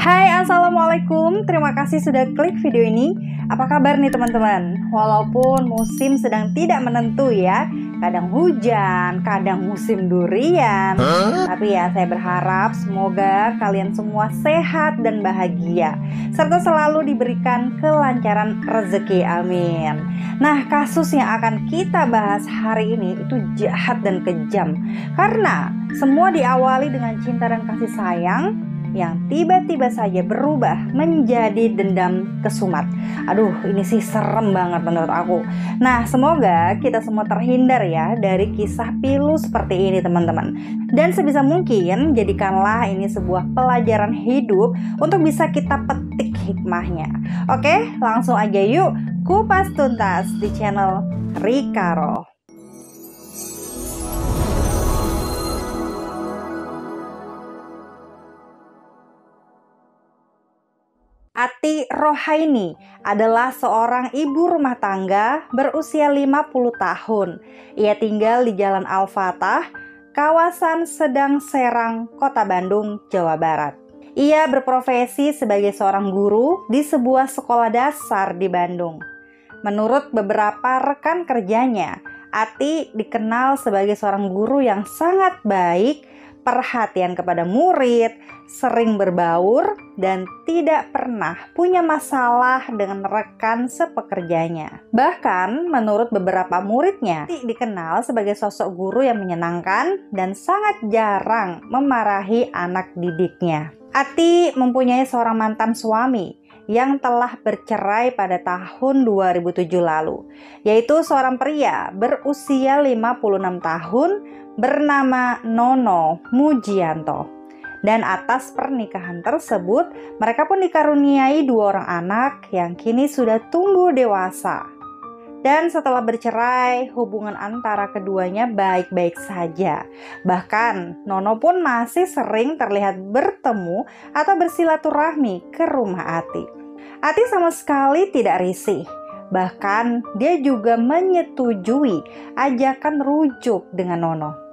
Hai, assalamualaikum. Terima kasih sudah klik video ini. Apa kabar nih teman-teman? Walaupun musim sedang tidak menentu ya, kadang hujan, kadang musim durian, tapi ya saya berharap semoga kalian semua sehat dan bahagia, serta selalu diberikan kelancaran rezeki, amin. Nah, kasus yang akan kita bahas hari ini itu jahat dan kejam, karena semua diawali dengan cinta dan kasih sayang yang tiba-tiba saja berubah menjadi dendam kesumat. Aduh, ini sih serem banget menurut aku. Nah, semoga kita semua terhindar ya dari kisah pilu seperti ini teman-teman. Dan sebisa mungkin jadikanlah ini sebuah pelajaran hidup untuk bisa kita petik hikmahnya. Oke, langsung aja yuk kupas tuntas di channel Rikaro. Ati Rohaini adalah seorang ibu rumah tangga berusia 50 tahun. Ia tinggal di Jalan Al-Fatah, kawasan Sedang Serang, Kota Bandung, Jawa Barat. Ia berprofesi sebagai seorang guru di sebuah sekolah dasar di Bandung. Menurut beberapa rekan kerjanya, Ati dikenal sebagai seorang guru yang sangat baik, perhatian kepada murid, sering berbaur, dan tidak pernah punya masalah dengan rekan sepekerjanya. Bahkan menurut beberapa muridnya, Ati dikenal sebagai sosok guru yang menyenangkan dan sangat jarang memarahi anak didiknya. Ati mempunyai seorang mantan suami yang telah bercerai pada tahun 2007 lalu, yaitu seorang pria berusia 56 tahun bernama Nono Mujianto. Dan atas pernikahan tersebut, mereka pun dikaruniai 2 orang anak yang kini sudah tumbuh dewasa. Dan setelah bercerai, hubungan antara keduanya baik-baik saja. Bahkan, Nono pun masih sering terlihat bertemu atau bersilaturahmi ke rumah Ati. Ati sama sekali tidak risih. Bahkan, dia juga menyetujui ajakan rujuk dengan Nono.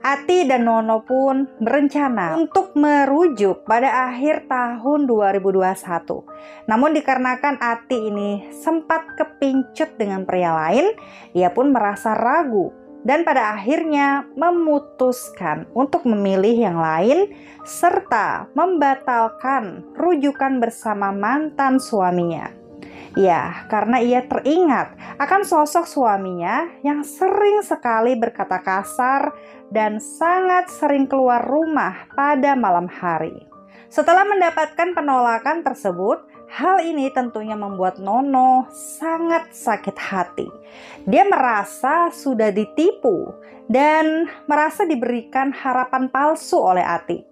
Ati dan Nono pun berencana untuk merujuk pada akhir tahun 2021. Namun dikarenakan Ati ini sempat kepincut dengan pria lain, ia pun merasa ragu dan pada akhirnya memutuskan untuk memilih yang lain serta membatalkan rujukan bersama mantan suaminya. Ya, karena ia teringat akan sosok suaminya yang sering sekali berkata kasar dan sangat sering keluar rumah pada malam hari. Setelah mendapatkan penolakan tersebut, hal ini tentunya membuat Nono sangat sakit hati. Dia merasa sudah ditipu dan merasa diberikan harapan palsu oleh Ati.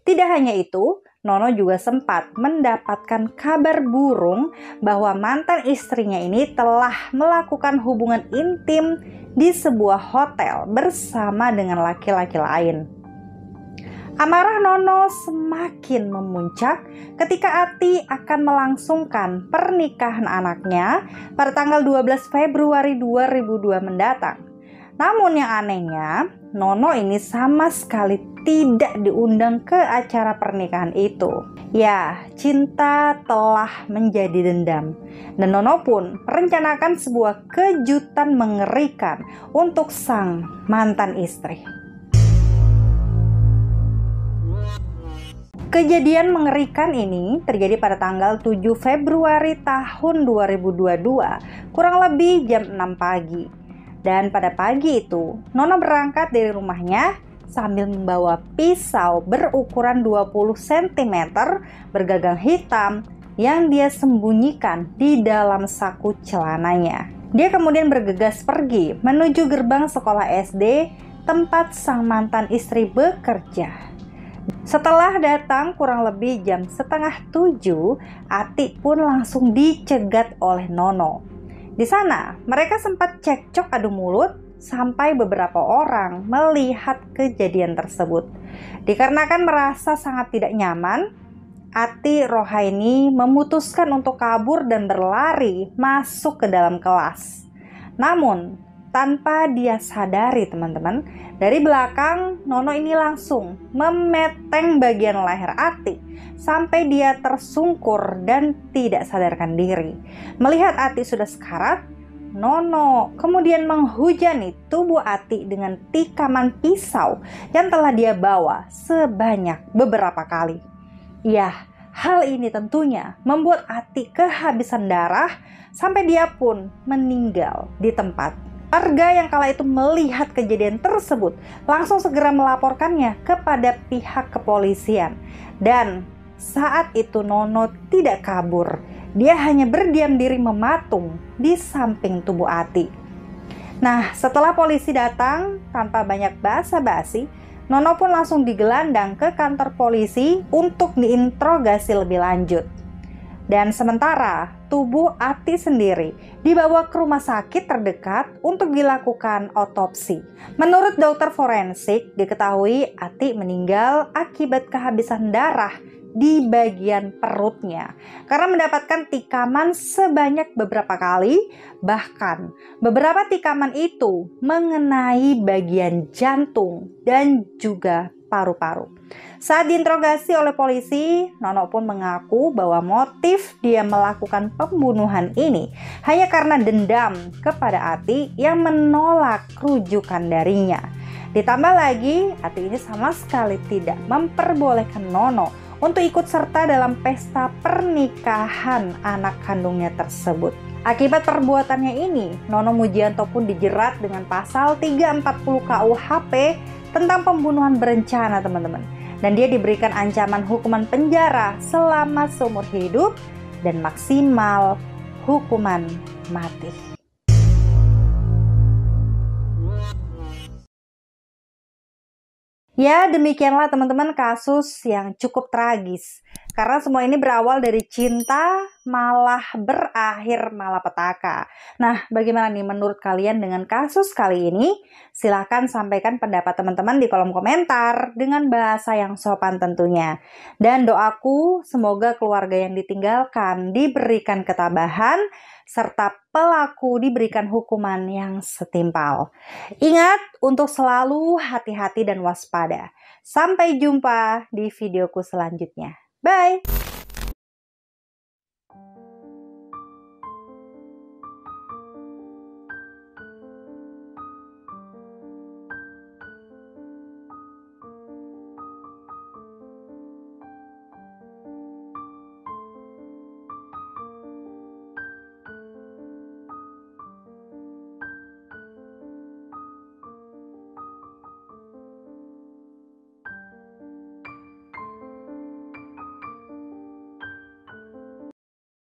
Tidak hanya itu, Nono juga sempat mendapatkan kabar burung bahwa mantan istrinya ini telah melakukan hubungan intim di sebuah hotel bersama dengan laki-laki lain. Amarah Nono semakin memuncak ketika Ati akan melangsungkan pernikahan anaknya pada tanggal 12 Februari 2002 mendatang. Namun yang anehnya, Nono ini sama sekali tidak diundang ke acara pernikahan itu. Ya, cinta telah menjadi dendam. Dan Nono pun merencanakan sebuah kejutan mengerikan untuk sang mantan istri. Kejadian mengerikan ini terjadi pada tanggal 7 Februari tahun 2022, kurang lebih jam 6 pagi. Dan pada pagi itu, Nono berangkat dari rumahnya sambil membawa pisau berukuran 20 cm bergagang hitam yang dia sembunyikan di dalam saku celananya. Dia kemudian bergegas pergi menuju gerbang sekolah SD tempat sang mantan istri bekerja. Setelah datang kurang lebih jam 6:30, Ati pun langsung dicegat oleh Nono. Di sana, mereka sempat cekcok adu mulut sampai beberapa orang melihat kejadian tersebut. Dikarenakan merasa sangat tidak nyaman, Ati Rohaini memutuskan untuk kabur dan berlari masuk ke dalam kelas. Namun, tanpa dia sadari teman-teman. Dari belakang, Nono ini langsung memeteng bagian leher Ati sampai dia tersungkur dan tidak sadarkan diri. Melihat Ati sudah sekarat, Nono kemudian menghujani tubuh Ati dengan tikaman pisau yang telah dia bawa sebanyak beberapa kali. Ya, hal ini tentunya membuat Ati kehabisan darah sampai dia pun meninggal di tempat. Warga yang kala itu melihat kejadian tersebut langsung segera melaporkannya kepada pihak kepolisian. Dan saat itu Nono tidak kabur. Dia hanya berdiam diri mematung di samping tubuh Ati. Nah, setelah polisi datang tanpa banyak basa-basi, Nono pun langsung digelandang ke kantor polisi untuk diinterogasi lebih lanjut. Dan sementara tubuh Ati sendiri dibawa ke rumah sakit terdekat untuk dilakukan otopsi. Menurut dokter forensik, diketahui Ati meninggal akibat kehabisan darah di bagian perutnya karena mendapatkan tikaman sebanyak beberapa kali, bahkan beberapa tikaman itu mengenai bagian jantung dan juga paru-paru. Saat diinterogasi oleh polisi, Nono pun mengaku bahwa motif dia melakukan pembunuhan ini hanya karena dendam kepada Ati yang menolak rujukan darinya. Ditambah lagi, Ati ini sama sekali tidak memperbolehkan Nono untuk ikut serta dalam pesta pernikahan anak kandungnya tersebut. Akibat perbuatannya ini, Nono Mujianto pun dijerat dengan pasal 340 KUHP tentang pembunuhan berencana, teman-teman. Dan dia diberikan ancaman hukuman penjara selama seumur hidup dan maksimal hukuman mati. Ya, demikianlah teman-teman kasus yang cukup tragis. Karena semua ini berawal dari cinta malah berakhir malapetaka. Nah, bagaimana nih menurut kalian dengan kasus kali ini? Silahkan sampaikan pendapat teman-teman di kolom komentar dengan bahasa yang sopan tentunya. Dan doaku semoga keluarga yang ditinggalkan diberikan ketabahan serta pelaku diberikan hukuman yang setimpal. Ingat untuk selalu hati-hati dan waspada. Sampai jumpa di videoku selanjutnya. Bye!